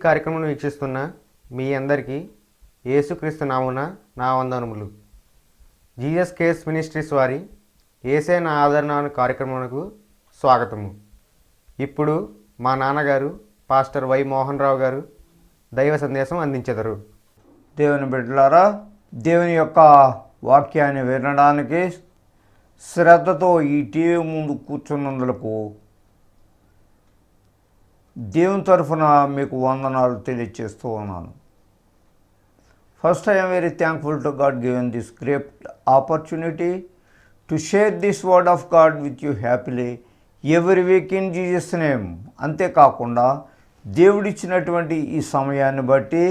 కార్యక్రమం వీక్షిస్తున్న మీ అందరికీ యేసుక్రీస్తు నామున నా వందనములు. జీసస్ కేస్ మినిస్ట్రీస్ వారి యేసే నా ఆదరణ అనే కార్యక్రమానికి స్వాగతము. ఇప్పుడు మా నాన్నగారు పాస్టర్ వై మోహన్ రావు గారు దైవ సందేశం అందించెదరు. దేవుని బిడ్డలారా, దేవుని యొక్క వాక్యాన్ని వినడానికి శ్రద్ధతో ఈ టీవీ ముందు కూర్చున్నందులకు దేవుని తరఫున మీకు వందనాలు తెలియజేస్తూ ఉన్నాను. First I am very thankful to God given this great opportunity to share this word of God with you happily every week in Jesus name. అంతేకాకుండా దేవుడిచ్చినటువంటి ఈ సమయాన్ని బట్టి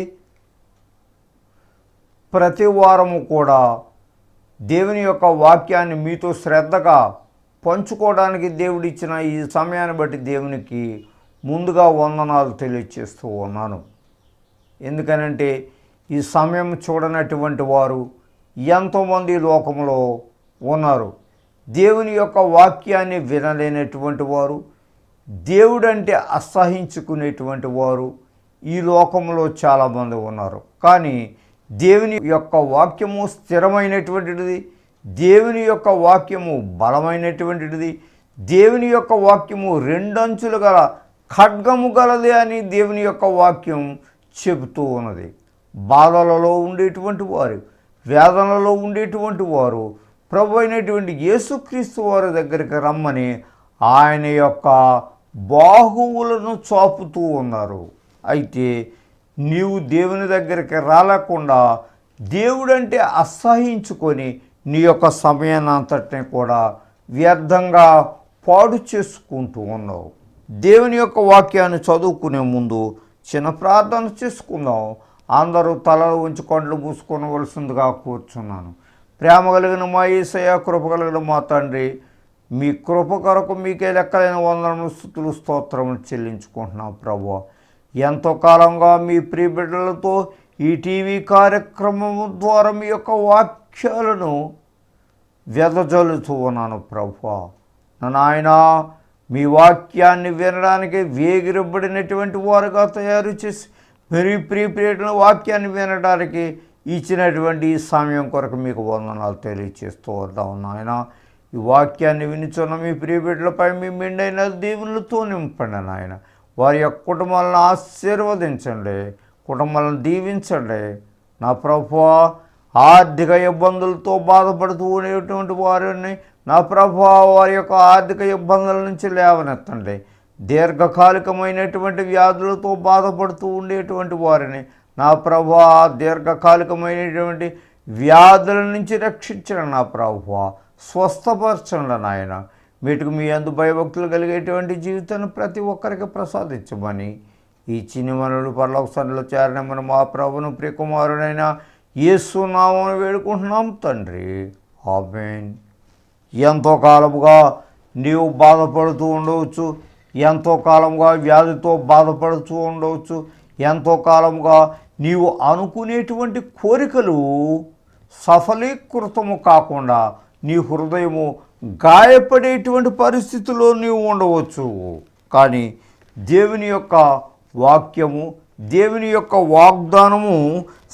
ప్రతి వారము కూడా దేవుని యొక్క వాక్యాన్ని మీతో శ్రద్ధగా పంచుకోవడానికి దేవుడిచ్చిన ఈ సమయాన్ని బట్టి దేవునికి ముందుగా వందనాలు తెలియజేస్తూ ఉన్నాను. ఎందుకనంటే ఈ సమయం చూడనటువంటి వారు ఎంతోమంది లోకంలో ఉన్నారు. దేవుని యొక్క వాక్యాన్ని వినలేనటువంటి వారు, దేవుడంటే అసహించుకునేటువంటి వారు ఈ లోకంలో చాలామంది ఉన్నారు. కానీ దేవుని యొక్క వాక్యము స్థిరమైనటువంటిది, దేవుని యొక్క వాక్యము బలమైనటువంటిది, దేవుని యొక్క వాక్యము రెండంచులు గల ఖడ్గము గలదే అని దేవుని యొక్క వాక్యం చెబుతూ ఉన్నది. బాధలలో ఉండేటువంటి వారు, వేదనలో ఉండేటువంటి వారు ప్రభు అయినటువంటి యేసుక్రీస్తు వారి దగ్గరికి రమ్మని ఆయన యొక్క బాహువులను చాపుతూ ఉన్నారు. అయితే నీవు దేవుని దగ్గరికి రాలేకుండా దేవుడంటే అసహించుకొని నీ యొక్క సమయాన్ని అంతటిని కూడా వ్యర్థంగా పాడు చేసుకుంటూ ఉన్నావు. దేవుని యొక్క వాక్యాన్ని చదువుకునే ముందు చిన్న ప్రార్థన చేసుకుందాం. అందరూ తలలు ఉంచి కొండలు మూసుకోవలసిందిగా కూర్చున్నాను. ప్రేమ కలిగిన మా యేసయ్య, కృప కలిగిన మా తండ్రి, మీ కృప కొరకు మీకే లెక్కలైన వందనములు, స్తుతులు, స్తోత్రములు చెల్లించుకుంటున్నాం. ప్రభువా, ఎంతో కాలంగా మీ ప్రియ బిడ్డలతో ఈ టీవీ కార్యక్రమం ద్వారా మీ యొక్క వాక్యాలను వెదజల్లుతూ ఉన్నాను. ప్రభువా, నాయనా, మీ వాక్యాన్ని వినడానికి వేగిరబడినటువంటి వారుగా తయారు చేసి మరి ప్రియమైన వాక్యాన్ని వినడానికి ఇచ్చినటువంటి ఈ సమయం కొరకు మీకు వందనాలు తెలియజేస్తూ వద్దాం. నాయన, ఈ వాక్యాన్ని వినిచున్న మీ ప్రియబిడ్డలపై మీ మెండైన దీవులతో నింపండి. నాయన, వారి యొక్క కుటుంబాలను ఆశీర్వదించండి, కుటుంబాలను దీవించండి. నా ప్రభువా, ఆర్థిక ఇబ్బందులతో బాధపడుతూ ఉండేటువంటి వారిని నా ప్రభువా వారి యొక్క ఆర్థిక ఇబ్బందుల నుంచి లేవనెత్తండి. దీర్ఘకాలికమైనటువంటి వ్యాధులతో బాధపడుతూ ఉండేటువంటి వారిని నా ప్రభువా దీర్ఘకాలికమైనటువంటి వ్యాధుల నుంచి రక్షించండి. నా ప్రభువా స్వస్థపరచండి. నాయన, వీటికి మీ అందు భయభక్తులు కలిగేటువంటి జీవితాన్ని ప్రతి ఒక్కరికి ప్రసాదించమని ఈ చిన్ని మనలు పరలోక సన్నిధిలో చేరనమని మా ప్రభువును ప్రియకుమారుడైన యేసు నామమున వేడుకుంటున్నాం తండ్రి. ఆమేన్. ఎంతో కాలముగా నీవు బాధపడుతూ ఉండవచ్చు, ఎంతో కాలంగా వ్యాధితో బాధపడుతూ ఉండవచ్చు, ఎంతో కాలంగా నీవు అనుకునేటువంటి కోరికలు సఫలీకృతము కాకుండా నీ హృదయము గాయపడేటువంటి పరిస్థితిలో నీవు ఉండవచ్చు. కానీ దేవుని యొక్క వాక్యము, దేవుని యొక్క వాగ్దానము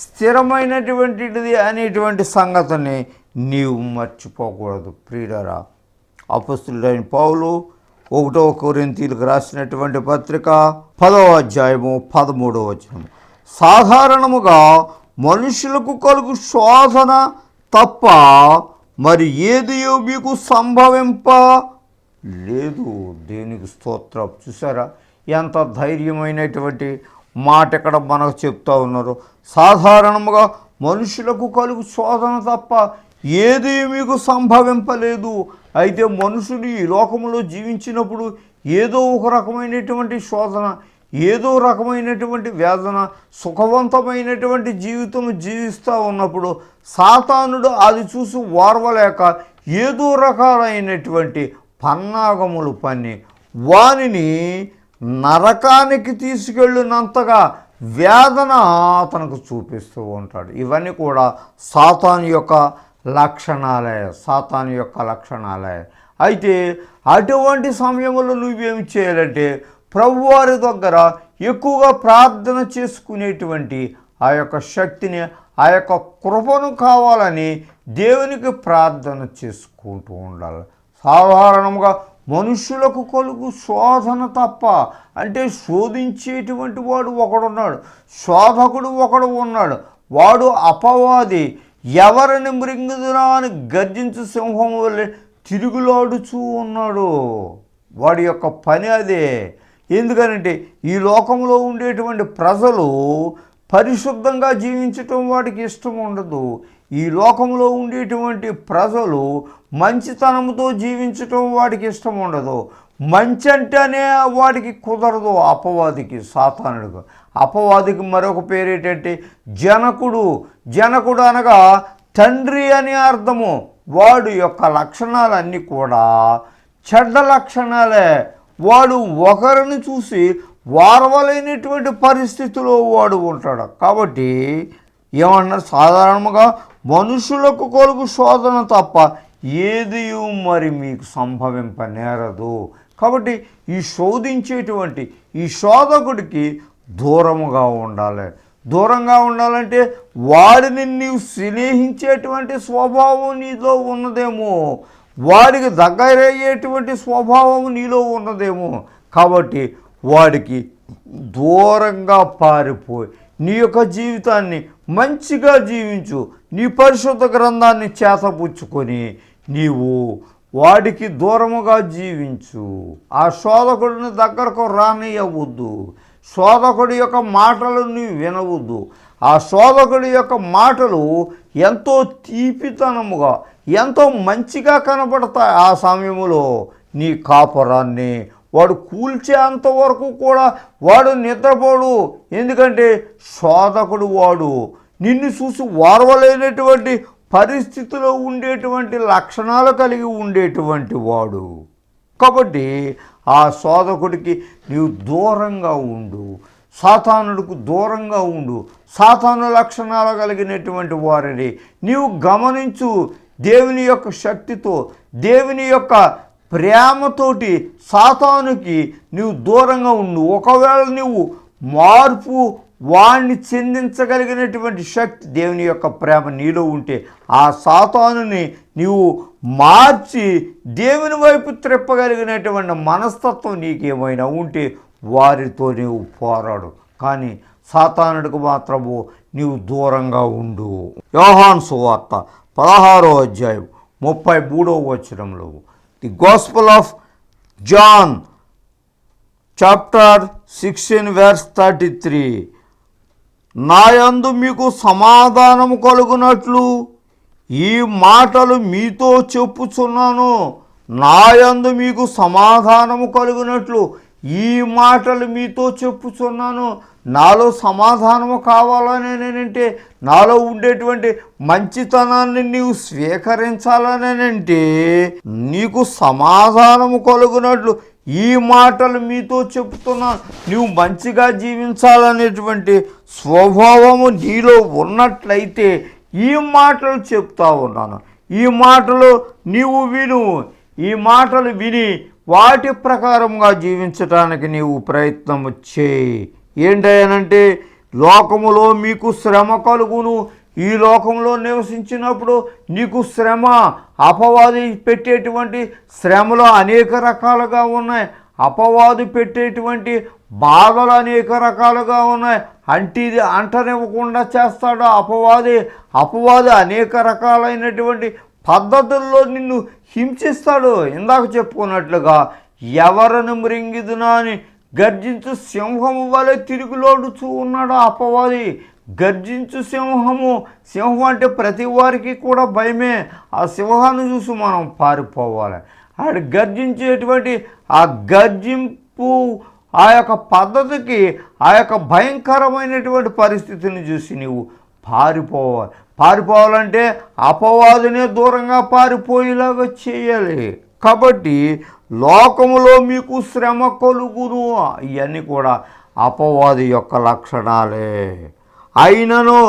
స్థిరమైనటువంటిది అనేటువంటి సంగతిని నీవు మర్చిపోకూడదు. ప్రియులారా, అపొస్తలుడైన పౌలు 1 కొరింథీయులకు రాసినటువంటి పత్రిక 10వ అధ్యాయము 13వ వచనం, సాధారణముగా మనుషులకు కలుగు శోధన తప్ప మరి ఏదియో మీకు సంభవింప లేదు. దేవునికి స్తోత్రం. చూసారా ఎంత ధైర్యమైనటువంటి మాట ఇక్కడ మనకు చెప్తా ఉన్నారు. సాధారణముగా మనుషులకు కలుగు శోధన తప్ప ఏది మీకు సంభవింపలేదు. అయితే మనుషులు ఈ లోకంలో జీవించినప్పుడు ఏదో ఒక రకమైనటువంటి శోధన, ఏదో రకమైనటువంటి వేదన, సుఖవంతమైనటువంటి జీవితం జీవిస్తూ ఉన్నప్పుడు సాతానుడు అది చూసి ఓర్వలేక ఏదో రకాలైనటువంటి పన్నాగములు పన్ని వానిని నరకానికి తీసుకెళ్ళినంతగా వేదన అతనికి చూపిస్తూ ఉంటాడు. ఇవన్నీ కూడా సాతాను యొక్క లక్షణాలే. అయితే అటువంటి సమయంలో నువ్వేమి చేయాలంటే ప్రభువారి దగ్గర ఎక్కువగా ప్రార్థన చేసుకునేటువంటి ఆ యొక్క శక్తిని, ఆ యొక్క కృపను కావాలని దేవునికి ప్రార్థన చేసుకుంటూ ఉండాలి. సాధారణంగా మనుషులకు కలుగు శోధన తప్ప, అంటే శోధించేటువంటి వాడు ఒకడున్నాడు, శోధకుడు ఒకడు ఉన్నాడు. వాడు అపవాది. ఎవరిని మృంగుదునా అని గర్జించు సింహం వల్లే తిరుగులాడుచూ ఉన్నాడు. వాడి యొక్క పని అదే. ఎందుకనంటే ఈ లోకంలో ఉండేటువంటి ప్రజలు పరిశుద్ధంగా జీవించటం వాడికి ఇష్టం ఉండదు. ఈ లోకంలో ఉండేటువంటి ప్రజలు మంచితనంతో జీవించటం వాడికి ఇష్టం ఉండదు. మంచి అంటేనే వాడికి కుదరదు. అపవాదికి, సాతానుడికి. అపవాదికి మరొక పేరు ఏంటంటే జనకుడు. జనకుడు అనగా తండ్రి అని అర్థము. వాడు యొక్క లక్షణాలన్నీ కూడా చెడ్డ లక్షణాలే. వాడు ఒకరిని చూసి వారవలేనటువంటి పరిస్థితిలో వాడు ఉంటాడు. కాబట్టి ఏమన్నారు, సాధారణంగా మనుషులకు కలుగు శోధన తప్ప ఏది మరి మీకు సంభవింపనేరదు. కాబట్టి ఈ శోధించేటువంటి ఈ శోధకుడికి దూరముగా ఉండాలి. దూరంగా ఉండాలంటే వాడిని నీవు స్నేహించేటువంటి స్వభావం నీలో ఉన్నదేమో, వాడికి దగ్గరయ్యేటువంటి స్వభావం నీలో ఉన్నదేమో. కాబట్టి వాడికి దూరంగా పారిపోయి నీ యొక్క జీవితాన్ని మంచిగా జీవించు. నీ పరిశుద్ధ గ్రంథాన్ని చేతపుచ్చుకొని నీవు వాడికి దూరముగా జీవించు. ఆ శోధకుడిని దగ్గరకు రానియవద్దు. శోధకుడి యొక్క మాటలు నీవు వినవద్దు. ఆ శోధకుడి యొక్క మాటలు ఎంతో తీపితనముగా, ఎంతో మంచిగా కనబడతాయి. ఆ సమయంలో నీ కాపురాన్ని వాడు కూల్చేంత వరకు కూడా వాడు నిద్రపోడు. ఎందుకంటే శోధకుడు వాడు నిన్ను చూసి వారవలేనటువంటి పరిస్థితిలో ఉండేటువంటి లక్షణాలు కలిగి ఉండేటువంటి వాడు. కాబట్టి ఆ శోధకుడికి నీవు దూరంగా ఉండు. సాతానుడికి దూరంగా ఉండు. సాతాను లక్షణాలు కలిగినటువంటి వారిని నీవు గమనించు. దేవుని యొక్క శక్తితో, దేవుని యొక్క ప్రేమతోటి సాతానుకి నీవు దూరంగా ఉండు. ఒకవేళ నీవు మార్పు వాణ్ణి చెందించగలిగినటువంటి శక్తి, దేవుని యొక్క ప్రేమ నీలో ఉంటే ఆ సాతానుని నీవు మార్చి దేవుని వైపు త్రిప్పగలిగినటువంటి మనస్తత్వం నీకేమైనా ఉంటే వారితో నీవు పోరాడు. కానీ సాతానుడికి మాత్రము నీవు దూరంగా ఉండు. యోహాను సువార్త 16వ అధ్యాయం 33వ వచనంలో, the gospel of John chapter 16 verse 33, నాయందు మీకు సమాధానము కలుగునట్లు ఈ మాటలు మీతో చెప్పుచున్నాను. నాయందు మీకు సమాధానము కలుగునట్లు ఈ మాటలు మీతో చెప్పుచున్నాను. నాలో సమాధానము కావాలనేనంటే, నాలో ఉండేటువంటి మంచితనాన్ని నీవు స్వీకరించాలనేనంటే, నీకు సమాధానము కలుగునట్లు ఈ మాటలు మీతో చెప్తున్నాను. నీవు మంచిగా జీవించాలనేటువంటి స్వభావము నీలో ఉన్నట్లయితే ఈ మాటలు చెప్తా ఉన్నాను. ఈ మాటలు నీవు విను. ఈ మాటలు విని వాటి ప్రకారంగా జీవించటానికి నీవు ప్రయత్నము చేయి. ఏంటంటే, లోకములో మీకు శ్రమ కలుగును. ఈ లోకంలో నివసించినప్పుడు నీకు శ్రమ, అపవాది పెట్టేటువంటి శ్రమలు అనేక రకాలుగా ఉన్నాయి. అపవాది పెట్టేటువంటి బాధలు అనేక రకాలుగా ఉన్నాయి. ఇది అంటనివ్వకుండా చేస్తాడు అపవాది అనేక రకాలైనటువంటి పద్ధతుల్లో నిన్ను హింసిస్తాడు. ఇందాక చెప్పుకున్నట్లుగా ఎవరిని మృంగిదునా అని గర్జించు సింహము వలె తిరుగులాడుచూ ఉన్నాడు అపవాది. గర్జించు సింహం అంటే ప్రతి వారికి కూడా భయమే. ఆ సింహాన్ని చూసి మనం పారిపోవాలి. ఆడు గర్జించేటువంటి ఆ గర్జింపు, ఆ యొక్క పద్ధతికి, ఆ యొక్క భయంకరమైనటువంటి పరిస్థితిని చూసి నీవు పారిపోవాలంటే అపవాదినే దూరంగా పారిపోయేలాగా చేయాలి. కాబట్టి లోకములో మీకు శ్రమ కలుగును. ఇవన్నీ కూడా అపవాది యొక్క లక్షణాలే. అయినను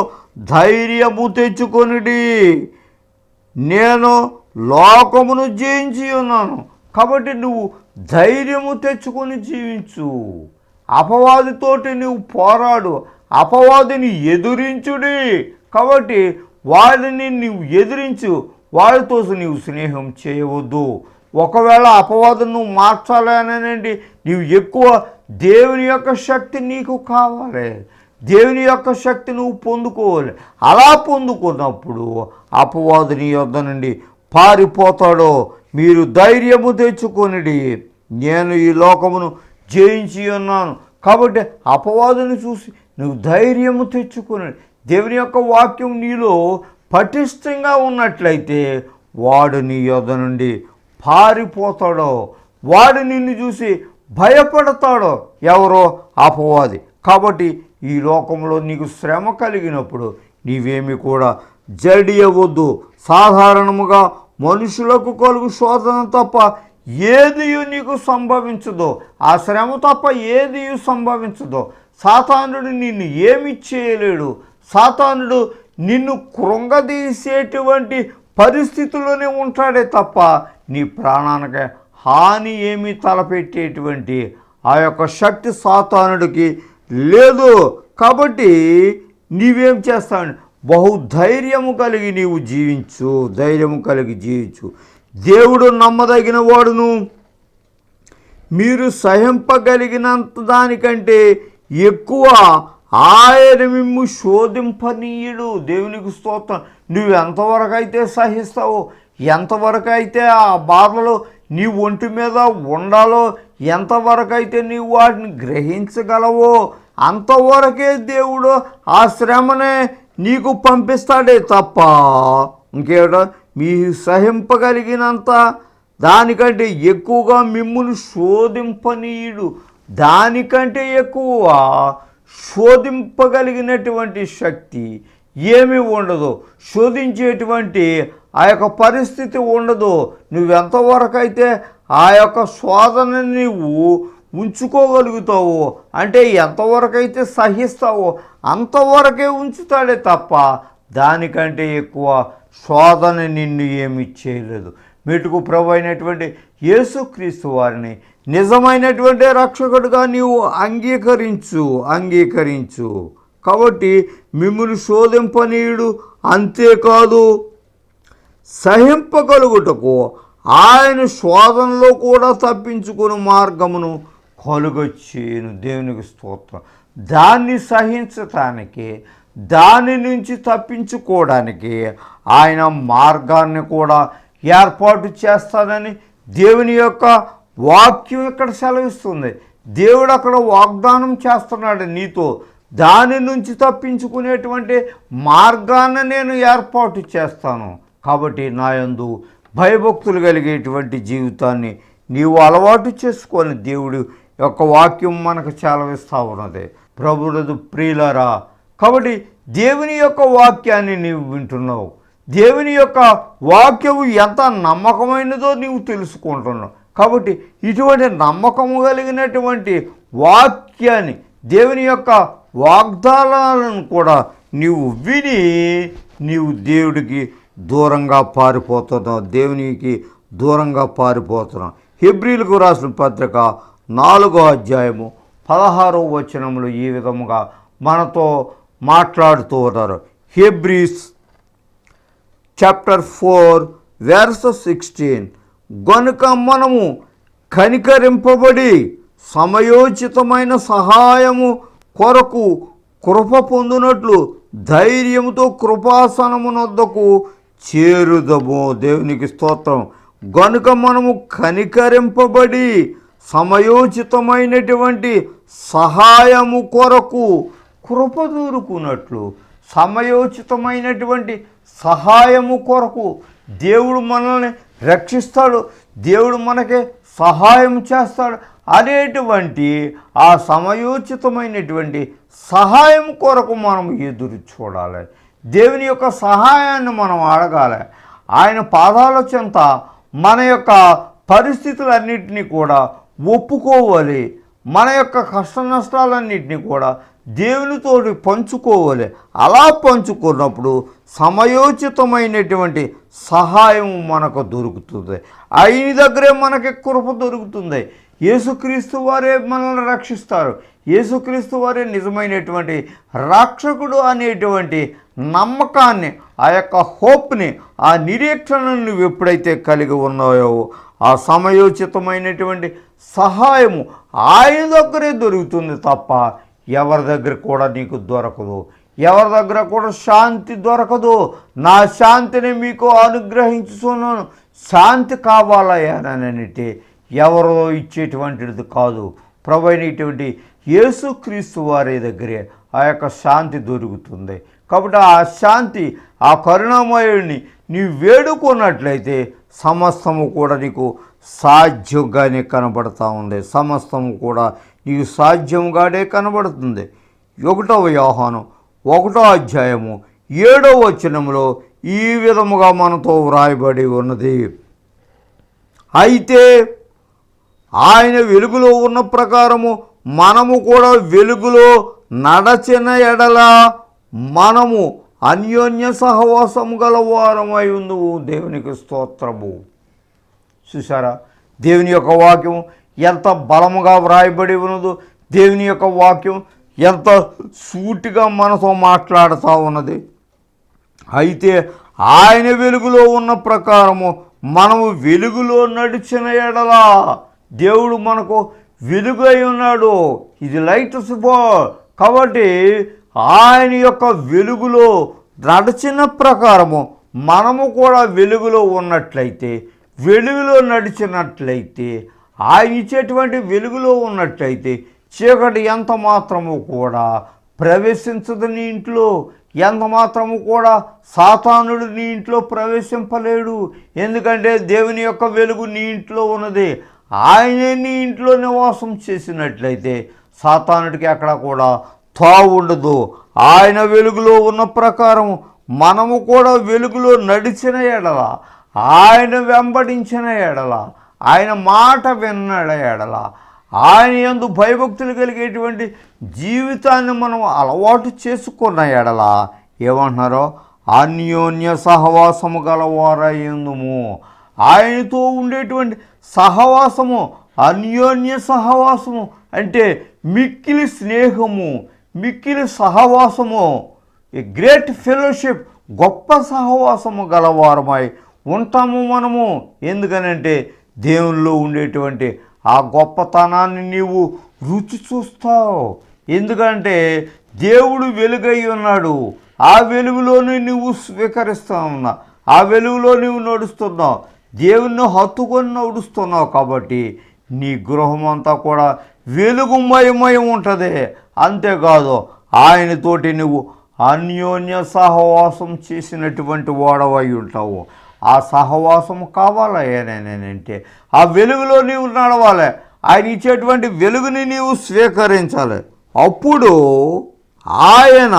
ధైర్యము తెచ్చుకొనిడి, నేను లోకమును జయించి ఉన్నాను. కాబట్టి నువ్వు ధైర్యము తెచ్చుకొని జీవించు. అపవాదితోటి నువ్వు పోరాడు, అపవాదిని ఎదురించుడి. కాబట్టి వాడిని నువ్వు ఎదిరించు, వాడితో నీవు స్నేహం చేయవద్దు. ఒకవేళ అపవాదం నువ్వు మార్చాలనండి, నీవు ఎక్కువ దేవుని యొక్క శక్తి నీకు కావాలి, దేవుని యొక్క శక్తి నువ్వు పొందుకోవాలి. అలా పొందుకున్నప్పుడు అపవాదుని యొద్ద నుండి పారిపోతాడో. మీరు ధైర్యము తెచ్చుకొనిడి, నేను ఈ లోకమును జయించి ఉన్నాను. కాబట్టి అపవాదుని చూసి నువ్వు ధైర్యము తెచ్చుకొని దేవుని యొక్క వాక్యం నీలో పటిష్టంగా ఉన్నట్లయితే వాడు నీ యొద్ద నుండి పారిపోతాడో, వాడు నిన్ను చూసి భయపడతాడో. ఎవరో? అపవాది. కాబట్టి ఈ లోకంలో నీకు శ్రమ కలిగినప్పుడు నీవేమి కూడా జడియవద్దు. సాధారణముగా మనుషులకు కలుగు శోధన తప్ప ఏది నీకు సంభవించదో, ఆ శ్రమ తప్ప ఏది సంభవించదో. సాతానుడు నిన్ను ఏమి చేయలేడు. సాతానుడు నిన్ను కృంగదీసేటువంటి పరిస్థితుల్లోనే ఉంటాడే తప్ప నీ ప్రాణానికి హాని ఏమీ తలపెట్టేటువంటి ఆ యొక్క శక్తి సాతానుడికి లేదు. కాబట్టి నీవేం చేస్తావు? బహుధైర్యము కలిగి నీవు జీవించు, ధైర్యము కలిగి జీవించు. దేవుడు నమ్మదగిన వాడును, మీరు సహింపగలిగినంత దానికంటే ఎక్కువ ఆయన మిమ్ము శోధింపనీయుడు. దేవునికి స్తోత్రం. నువ్వు ఎంతవరకు అయితే సహిస్తావో, ఎంతవరకు అయితే ఆ బాధలో నీ ఒంటి మీద ఉండాలో, ఎంతవరకు అయితే నీవు వాటిని గ్రహించగలవో అంతవరకే దేవుడు ఆ శ్రమనే నీకు పంపిస్తాడే తప్ప ఇంకేటో మీ సహింపగలిగినంత దానికంటే ఎక్కువగా మిమ్మును శోధింపనీయుడు. దానికంటే ఎక్కువ శోధింపగలిగినటువంటి శక్తి ఏమీ ఉండదు, శోధించేటువంటి ఆ యొక్క పరిస్థితి ఉండదు. నువ్వెంతవరకు అయితే ఆ యొక్క శోధన నీవు ఉంచుకోగలుగుతావో, అంటే ఎంతవరకు అయితే సహిస్తావో అంతవరకే ఉంచుతాడే తప్ప దానికంటే ఎక్కువ శోధన నిన్ను ఏమి చేయలేదు. మెటుకు ప్రభు అయినటువంటి యేసుక్రీస్తు వారిని నిజమైనటువంటి రక్షకుడిగా నీవు అంగీకరించు. కాబట్టి మిమ్మును శోధింపనీయుడు, అంతేకాదు సహింపగలుగుటకు ఆయన శోధనలో కూడా తప్పించుకుని మార్గమును కలుగొచ్చేను. దేవునికి స్తోత్రం. దాన్ని సహించటానికి, దాని నుంచి తప్పించుకోవడానికి ఆయన మార్గాన్ని కూడా ఏర్పాటు చేస్తానని దేవుని యొక్క వాక్యం ఇక్కడ సెలవిస్తుంది. దేవుడు అక్కడ వాగ్దానం చేస్తున్నాడు నీతో. దాని నుంచి తప్పించుకునేటువంటి మార్గాన్ని నేను ఏర్పాటు చేస్తాను. కాబట్టి నా యందు భయభక్తులు కలిగేటువంటి జీవితాన్ని నీవు అలవాటు చేసుకొని దేవుడి యొక్క వాక్యం మనకు సెలవిస్తూ ఉన్నది. ప్రభువుడు ప్రియులారా, కాబట్టి దేవుని యొక్క వాక్యాన్ని నీవు వింటున్నావు. దేవుని యొక్క వాక్యము ఎంత నమ్మకమైనదో నీవు తెలుసుకుంటున్నావు. కాబట్టి ఇటువంటి నమ్మకము కలిగినటువంటి వాక్యాన్ని, దేవుని యొక్క వాగ్దానాలను కూడా నీవు విని నీవు దేవుడికి దూరంగా పారిపోతున్నావు, దేవునికి దూరంగా పారిపోతున్నావు. హెబ్రీలకు రాసిన పత్రిక 4వ అధ్యాయము 16వ వచనములు ఈ విధముగా మనతో మాట్లాడుతూ ఉన్నారు. హెబ్రీస్ చాప్టర్ 4 verse 16. గనుక మనము కనికరింపబడి సమయోచితమైన సహాయము కొరకు కృప పొందునట్లు ధైర్యముతో కృపాసనమునొద్దకు చేరుదము. దేవునికి స్తోత్రం. గనుక మనము కనికరింపబడి సమయోచితమైనటువంటి సహాయము కొరకు కృప దొరుకున్నట్లు, సమయోచితమైనటువంటి సహాయము కొరకు దేవుడు మనల్ని రక్షిస్తాడు, దేవుడు మనకి సహాయం చేస్తాడు అనేటువంటి ఆ సమయోచితమైనటువంటి సహాయం కొరకు మనం ఎదురు చూడాలి. దేవుని యొక్క సహాయాన్ని మనం అడగాలి. ఆయన పాదాల చెంత మన యొక్క పరిస్థితులన్నింటినీ కూడా ఒప్పుకోవాలి. మన యొక్క కష్ట నష్టాలన్నింటినీ కూడా దేవునితోటి పంచుకోవాలి. అలా పంచుకున్నప్పుడు సమయోచితమైనటువంటి సహాయం మనకు దొరుకుతుంది. ఆయన దగ్గరే మనకి కృప దొరుకుతుంది. యేసుక్రీస్తు వారే మనల్ని రక్షిస్తారు. యేసుక్రీస్తు వారే నిజమైనటువంటి రక్షకుడు అనేటువంటి నమ్మకాన్ని, ఆ యొక్క హోప్ని, ఆ నిరీక్షణను నువ్వు ఎప్పుడైతే కలిగి ఉన్నాయో ఆ సమయోచితమైనటువంటి సహాయము ఆయన దగ్గరే దొరుకుతుంది తప్ప ఎవరి దగ్గర కూడా నీకు దొరకదు. ఎవరి దగ్గర కూడా శాంతి దొరకదు. నా శాంతిని మీకు అనుగ్రహించుతున్నాను. శాంతి కావాలయానంటే ఎవరో ఇచ్చేటువంటిది కాదు, ప్రభు అయినటువంటి యేసుక్రీస్తు వారి దగ్గరే ఆ యొక్క శాంతి దొరుకుతుంది. కాబట్టి ఆ శాంతి, ఆ కరుణామయుడిని నీవు వేడుకున్నట్లయితే సమస్తము కూడా నీకు సాధ్యంగానే కనబడతా ఉంది. సమస్తము కూడా నీకు సాధ్యంగానే కనబడుతుంది. 1 యోహాను 1వ అధ్యాయము 7వ వచనములో ఈ విధముగా మనతో వ్రాయబడి ఉన్నది. అయితే ఆయన వెలుగులో ఉన్న ప్రకారము మనము కూడా వెలుగులో నడచిన ఎడల మనము అన్యోన్య సహవాసము గలవారమై ఉందుము. దేవునికి స్తోత్రము. చూసారా, దేవుని యొక్క వాక్యం ఎంత బలముగా వ్రాయబడి ఉన్నదో, దేవుని యొక్క వాక్యం ఎంత సూటిగా మనతో మాట్లాడుతూ ఉన్నది. అయితే ఆయన వెలుగులో ఉన్న ప్రకారము మనము వెలుగులో నడిచిన ఎడలా, దేవుడు మనకు వెలుగు అయి ఉన్నాడు. ఇది లైట్ సింబల్. కాబట్టి ఆయన యొక్క వెలుగులో నడిచిన ప్రకారము మనము కూడా వెలుగులో ఉన్నట్లయితే, వెలుగులో నడిచినట్లయితే, ఆయన ఇచ్చేటువంటి వెలుగులో ఉన్నట్లయితే చీకటి ఎంత మాత్రము కూడా ప్రవేశించదు నీ ఇంట్లో. ఎంత మాత్రము కూడా సాతానుడు నీ ఇంట్లో ప్రవేశింపలేడు. ఎందుకంటే దేవుని యొక్క వెలుగు నీ ఇంట్లో ఉన్నది. ఆయనే నీ ఇంట్లో నివాసం చేసినట్లయితే సాతానుడికి అక్కడ కూడా తావు ఉండదు. ఆయన వెలుగులో ఉన్న ప్రకారం మనము కూడా వెలుగులో నడిచిన ఎడల, ఆయన వెంబడించిన ఎడల, ఆయన మాట విన్న ఎడల, ఆయన యందు భయభక్తులు కలిగేటువంటి జీవితాన్ని మనం అలవాటు చేసుకున్న ఎడల ఏమంటున్నారో అన్యోన్య సహవాసము గలవారయ్యుందుము. ఆయనతో ఉండేటువంటి సహవాసము, అన్యోన్య సహవాసము అంటే మిక్కిలి స్నేహము, మిక్కిలి సహవాసము, ఏ గ్రేట్ ఫెలోషిప్, గొప్ప సహవాసము గలవారమై ఉంటాము మనము. ఎందుకనంటే దేవునిలో ఉండేటువంటి ఆ గొప్పతనాన్ని నీవు రుచి చూస్తావు. ఎందుకంటే దేవుడు వెలుగై ఉన్నాడు. ఆ వెలుగులోనే నువ్వు స్వీకరిస్తూ ఉన్నావు. ఆ వెలుగులో నువ్వు నడుస్తున్నావు. దేవుణ్ణి హత్తుకొని నడుస్తున్నావు. కాబట్టి నీ గృహం అంతా కూడా వెలుగుమయమై ఉంటుంది. అంతేకాదు ఆయనతోటి నువ్వు అన్యోన్య సహవాసం చేసినటువంటి వాడవై ఉంటావు. ఆ సహవాసం కావాలంటే ఆ వెలుగులో నీవు నడవాలి. ఆయన ఇచ్చేటువంటి వెలుగుని నీవు స్వీకరించాలి. అప్పుడు ఆయన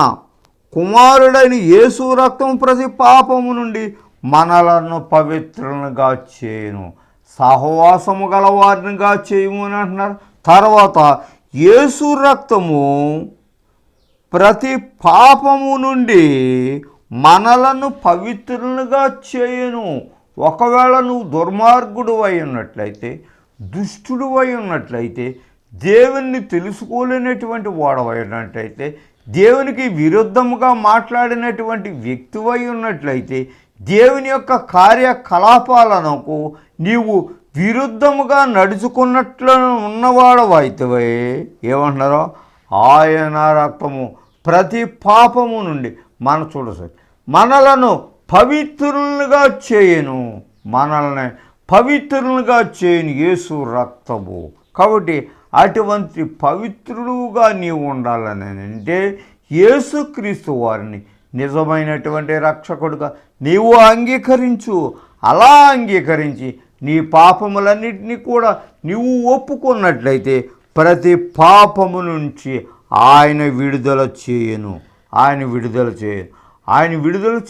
కుమారుడైన యేసు రక్తం ప్రతి పాపము నుండి మనలను పవిత్రులుగా చేయను, సహవాసము గలవారినిగా చేయము అని అంటున్నారు. తర్వాత యేసు రక్తము ప్రతి పాపము నుండి మనలను పవిత్రులుగా చేయను. ఒకవేళ నువ్వు దుర్మార్గుడు అయి ఉన్నట్లయితే, దుష్టుడు అయి ఉన్నట్లయితే, దేవుణ్ణి తెలుసుకోలేనటువంటి వాడవై ఉన్నట్లయితే, దేవునికి విరుద్ధముగా మాట్లాడినటువంటి వ్యక్తివై ఉన్నట్లయితే, దేవుని యొక్క కార్యకలాపాలకు నీవు విరుద్ధముగా నడుచుకున్నట్లు ఉన్నవాడవైతే ఏమంటున్నారో ఆయన రక్తము ప్రతి పాపము నుండి మనలను పవిత్రులుగా చేయను, మనల్ని పవిత్రులుగా చేయను యేసు రక్తము. కాబట్టి అటువంటి పవిత్రుడుగా నీవు ఉండాలని అంటే యేసుక్రీస్తు వారిని నిజమైనటువంటి రక్షకుడుగా నీవు అంగీకరించు. అలా అంగీకరించి నీ పాపములన్నింటినీ కూడా నీవు ఒప్పుకున్నట్లయితే ప్రతి పాపము నుంచి ఆయన విడుదల చేయను. ఆయన విడుదల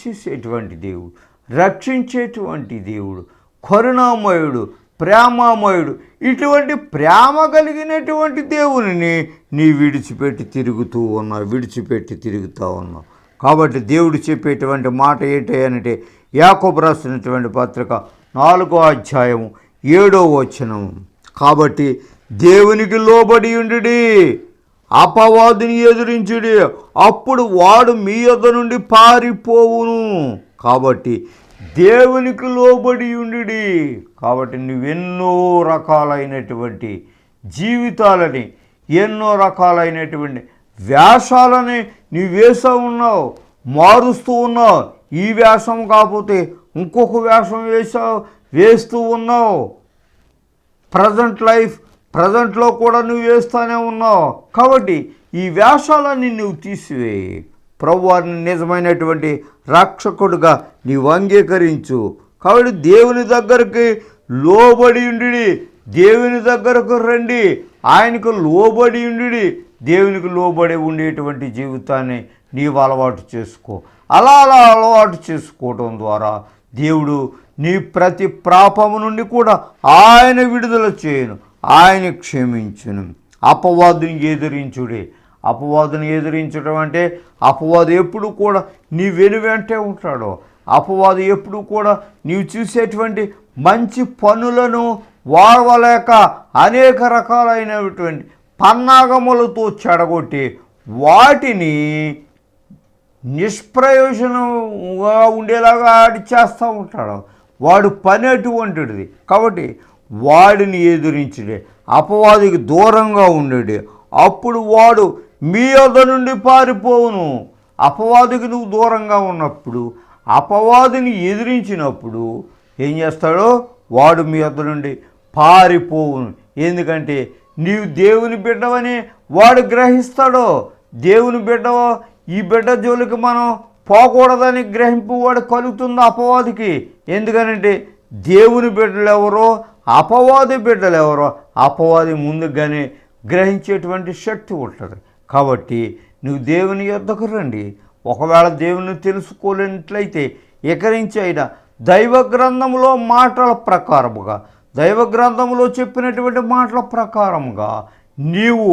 చేసేటువంటి దేవుడు, రక్షించేటువంటి దేవుడు, కరుణామయుడు, ప్రేమామయుడు. ఇటువంటి ప్రేమ కలిగినటువంటి దేవునిని నీ విడిచిపెట్టి తిరుగుతూ ఉన్నావు. కాబట్టి దేవుడు చెప్పేటువంటి మాట ఏంటంటే యాకోబు రాసినటువంటి పత్రిక 4వ అధ్యాయము 7వ వచనం. కాబట్టి దేవునికి లోబడి ఉండుడి, అపవాదిని ఎదురించుడి, అప్పుడు వాడు మీ యొద్ద నుండి పారిపోవును. కాబట్టి దేవునికి లోబడి ఉండుడి. కాబట్టి నువ్వెన్నో రకాలైనటువంటి జీవితాలని, ఎన్నో రకాలైనటువంటి వేషాలని నువ్వు వేస్తూ ఉన్నావు, మారుస్తూ ఉన్నావు. ఈ వేషం కాకపోతే ఇంకొక వేషం వేస్తూ ఉన్నావు. ప్రజెంట్లో కూడా నువ్వు వేస్తూనే ఉన్నావు. కాబట్టి ఈ వేషాలన్నీ నువ్వు తీసివేయి. ప్రభువారిని నిజమైనటువంటి రక్షకుడుగా నీవు అంగీకరించు. కాబట్టి దేవుని దగ్గరికి లోబడి ఉండి, దేవుని దగ్గరకు రండి, ఆయనకు లోబడి ఉండి, దేవునికి లోబడి ఉండేటువంటి జీవితాన్ని నీవు అలవాటు చేసుకో. అలా అలవాటు చేసుకోవడం ద్వారా దేవుడు నీ ప్రతి పాపము నుండి కూడా ఆయన విడుదల చేయను, ఆయన క్షమించును. అపవాదుని ఎదిరించడం అంటే అపవాదు ఎప్పుడు కూడా నీ వెనువెంటే ఉంటాడో. అపవాదు ఎప్పుడు కూడా నీవు చూసేటువంటి మంచి పనులను వాడవలేక అనేక రకాలైనటువంటి పన్నాగములతో చెడగొట్టి వాటిని నిష్ప్రయోజనంగా ఉండేలాగా ఆడి చేస్తూ ఉంటాడు. వాడు పని అటువంటిది. కాబట్టి వాడిని ఎదిరించుడే, అపవాదికి దూరంగా ఉండేది. అప్పుడు వాడు మీ యొద్ద నుండి పారిపోవును. అపవాదికి నువ్వు దూరంగా ఉన్నప్పుడు, అపవాదిని ఎదిరించినప్పుడు ఏం చేస్తాడో వాడు మీ యొద్ద నుండి పారిపోవును. ఎందుకంటే నీవు దేవుని బిడ్డవని వాడు గ్రహిస్తాడో. దేవుని బిడ్డవో, ఈ బిడ్డ జోలికి మనం పోకూడదని గ్రహింపు వాడు కలుగుతుంది అపవాదికి. ఎందుకనంటే దేవుని బిడ్డలు ఎవరో, అపవాది బిడ్డలు ఎవరో అపవాది ముందుగానే గ్రహించేటువంటి శక్తి ఉంటుంది. కాబట్టి నువ్వు దేవుని యొద్దకు రండి. ఒకవేళ దేవుని తెలుసుకోలేనట్లయితే ఇక నుంచి అయినా దైవ గ్రంథంలో మాటల ప్రకారముగా, దైవ గ్రంథంలో చెప్పినటువంటి మాటల ప్రకారముగా నీవు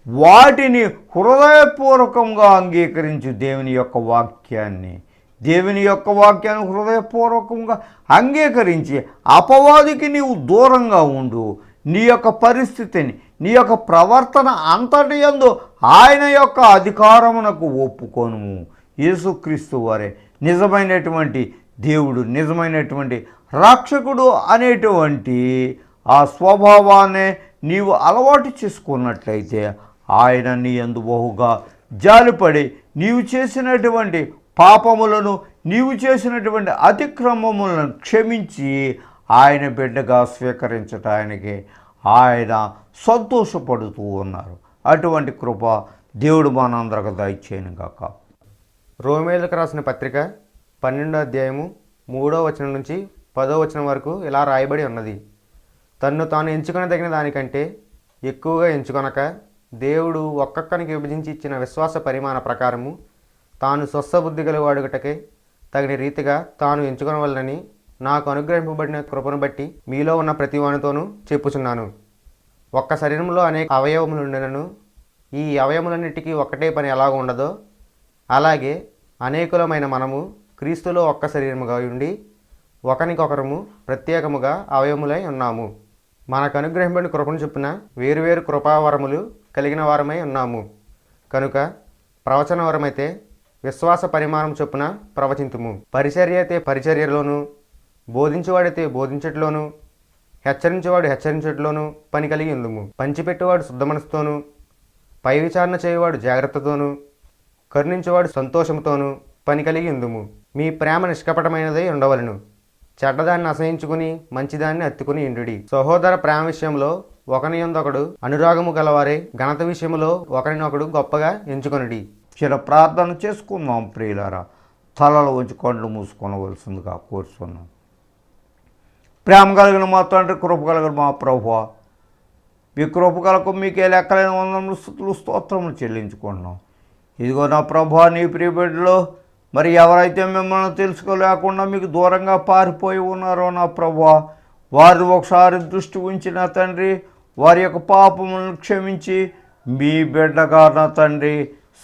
వాటిని హృదయపూర్వకంగా అంగీకరించు. దేవుని యొక్క వాక్యాన్ని హృదయపూర్వకంగా అంగీకరించి అపవాదికి నీవు దూరంగా ఉండు. నీ యొక్క పరిస్థితిని, నీ యొక్క ప్రవర్తన అంతటి యందు ఆయన యొక్క అధికారమునకు ఒప్పుకొను. యేసుక్రీస్తు వారే నిజమైనటువంటి దేవుడు, నిజమైనటువంటి రక్షకుడు అనేటువంటి ఆ స్వభావాన్ని నీవు అలవాటు చేసుకున్నట్లయితే ఆయన నీ యందు బహుగా జాలిపడి నీవు చేసినటువంటి పాపములను, నీవు చేసినటువంటి అతిక్రమములను క్షమించి ఆయన బిడ్డగా స్వీకరించటానికి ఆయన సంతోషపడుతూ ఉన్నారు. అటువంటి కృప దేవుడు మనందరికి దయచేయను గాక. రోమేలకు రాసిన పత్రిక 12వ అధ్యాయము 3వ వచనం నుంచి 10వ వచనం వరకు ఇలా రాయబడి ఉన్నది. తన్ను తాను ఎంచుకొనదగిన దానికంటే ఎక్కువగా ఎంచుకొనక దేవుడు ఒక్కొక్కనికి విభజించి ఇచ్చిన విశ్వాస పరిమాణ ప్రకారము తాను స్వస్థబుద్ధి గలవాడుగటకే తగిన రీతిగా తాను ఎంచుకొనవలనని నాకు అనుగ్రహింపబడిన కృపను బట్టి మీలో ఉన్న ప్రతివానితోనూ చెప్పుచున్నాను. ఒక్క శరీరంలో అనేక అవయవములు ఉండనను ఈ అవయవములన్నిటికీ ఒక్కటే పని ఎలాగ ఉండదో అలాగే అనేకులమైన మనము క్రీస్తులో ఒక్క శరీరముగా ఉండి ఒకరికొకరము ప్రత్యేకముగా అవయములై ఉన్నాము. మనకు అనుగ్రహింపబడిన కృపను చొప్పున వేరువేరు కృపావరములు కలిగిన వారమై ఉన్నాము. కనుక ప్రవచన వరమైతే విశ్వాస పరిమాణం చొప్పున ప్రవచింతుము, పరిచర్య అయితే పరిచర్యలోను, బోధించేవాడైతే బోధించట్లోను, హెచ్చరించేవాడు హెచ్చరించట్లోను పని కలిగి ఉందుము. పంచిపెట్టేవాడు శుద్ధ మనసుతోనూ, పై విచారణ చేయవాడు జాగ్రత్తతోనూ, కరుణించేవాడు సంతోషంతోనూ పని కలిగి ఉందుము. మీ ప్రేమ నిష్కపటమైనదై ఉండవలను. చెడ్డదాన్ని అసహించుకుని మంచిదాన్ని అత్తుకుని ఇండుడి. సహోదర ప్రేమ విషయంలో ఒకని యందొకడు అనురాగము గలవారే, ఘనత విషయంలో ఒకరినొకడు గొప్పగా ఎంచుకొనుడి. చిన్న ప్రార్థన చేసుకుందాం ప్రియులారా. తలలు ఉంచి కళ్ళు మూసుకొనవలసిందిగా కోరుతున్నాం. ప్రేమ కలిగిన మా తండ్రి, కృప కలిగిన మా ప్రభువా, మీ కృప కలకు మీకే లెక్కలేని వందనములు, స్తుతులు, స్తోత్రములు చెల్లించుకుంటున్నాం. ఇదిగో నా ప్రభువా, నీ ప్రియబిడ్డలో మరి ఎవరైతే మిమ్మల్ని తెలుసుకోలేకుండా మీకు దూరంగా పారిపోయి ఉన్నారో నా ప్రభువా, వారిని ఒకసారి దృష్టి ఉంచిన తండ్రి వారి యొక్క పాపములను క్షమించి మీ బిడ్డగా నా తండ్రి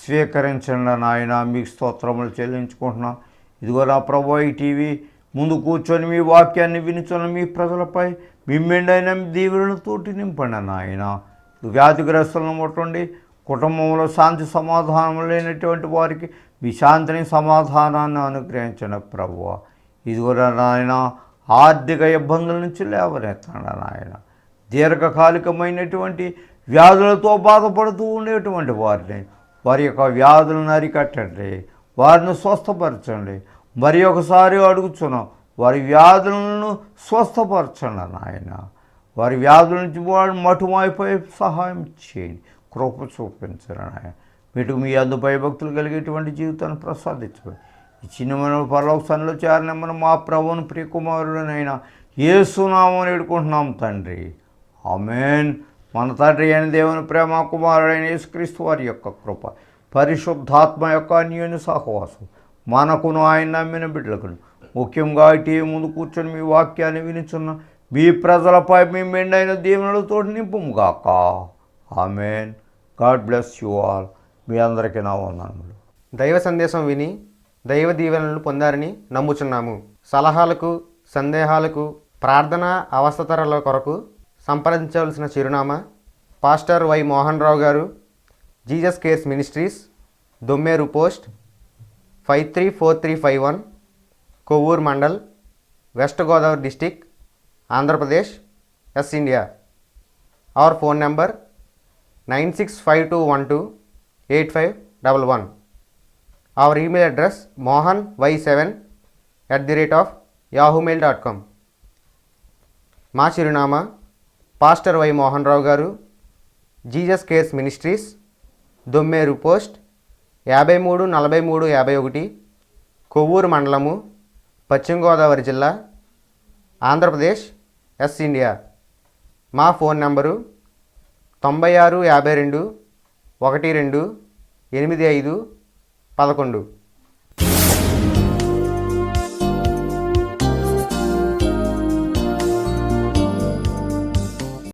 స్వీకరించండి నాయన. మీకు స్తోత్రములు చెల్లించుకుంటున్నా. ఇదిగో నా ప్రభు ఈ టీవీ ముందు కూర్చొని మీ వాక్యాన్ని వినుచున్న మీ ప్రజలపై మీ మెండైన దీవెనలతోటి నింపండి నాయన. వ్యాధిగ్రస్తులను ముట్టండి. కుటుంబంలో శాంతి సమాధానం లేనటువంటి వారికి మీ శాంతిని సమాధానాన్ని అనుగ్రహించండి ప్రభువా. ఇదిగో నాయన ఆర్థిక ఇబ్బందుల నుంచి లేవనెత్తండి నాయన. దీర్ఘకాలికమైనటువంటి వ్యాధులతో బాధపడుతూ ఉండేటువంటి వారిని వారి యొక్క వ్యాధులను అరికట్టండి, వారిని స్వస్థపరచండి. మరి ఒకసారి అడుగుతున్నాం, వారి వ్యాధులను స్వస్థపరచండి నాయన. వారి వ్యాధుల నుంచి వాడు మటుమైపోయి సహాయం చేయండి, కృప చూపించండి నాయన. మీకు మీ అందు భయభక్తులు కలిగేటువంటి జీవితాన్ని ప్రసాదించండి. ఈ చిన్నమైన పరలోకంలో చేరనిమ్మని మా ప్రభువును ప్రియకుమారుడనైనా యేసునామమున వేడుకుంటున్నాం తండ్రి. ఆమేన్. మన తండ్రి అయిన దేవుని ప్రేమ, కుమారుడైన యేసుక్రీస్తు వారి యొక్క కృప, పరిశుద్ధాత్మ యొక్క అన్యోన్య సహవాసం మనకును ఆయన నమ్మిన బిడ్డలకును, ముఖ్యంగా టీవీ ముందు కూర్చొని మీ వాక్యాన్ని వినుచున్న మీ ప్రజలపై మీ మెండైన దీవెనలతో నింపుగాక. Amen. God bless you all. మీ అందరికీ నా వందనములు. దైవ సందేశం విని దైవ దీవెనలను పొందారని నమ్ముచున్నాము. సలహాలకు, సందేహాలకు, ప్రార్థన అవసరతల కొరకు సంప్రదించవలసిన చిరునామా పాస్టర్ వై మోహన్ రావు గారు, Jesus cares ministries, Dommeru post 534351, Kovvur mandal, west Godavari district, Andhra Pradesh, ఎస్ India. Our phone number 9652128511. Our email address mohany7@yahoomail.com. మా చిరునామా పాస్టర్ వై మోహన్ రావు గారు, Jesus cares ministries, Dommeru post 534351, Kovvur మండలము, పశ్చిమ గోదావరి జిల్లా, ఆంధ్రప్రదేశ్, ఎస్ ఇండియా. మా ఫోన్ నంబరు 9652 12 85 11.